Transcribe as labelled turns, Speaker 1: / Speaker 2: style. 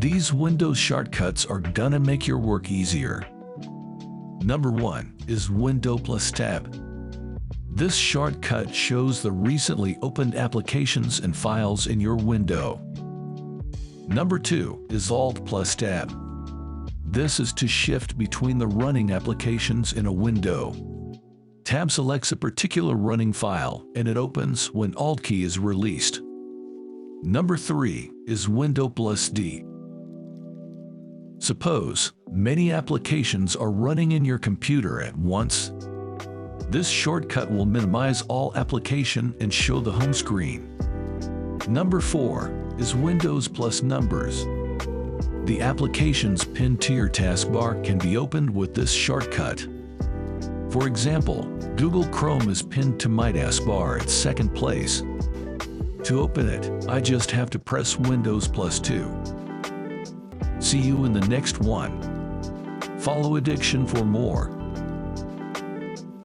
Speaker 1: These Windows shortcuts are gonna make your work easier. Number 1 is Window plus Tab. This shortcut shows the recently opened applications and files in your window. Number 2 is Alt plus Tab. This is to shift between the running applications in a window. Tab selects a particular running file and it opens when Alt key is released. Number 3 is Window plus D. Suppose many applications are running in your computer at once. This shortcut will minimize all application and show the home screen. Number 4 is Windows plus Numbers. The applications pinned to your taskbar can be opened with this shortcut. For example, Google Chrome is pinned to my taskbar at second place. To open it, I just have to press Windows plus 2. See you in the next one. Follow Ediction for more.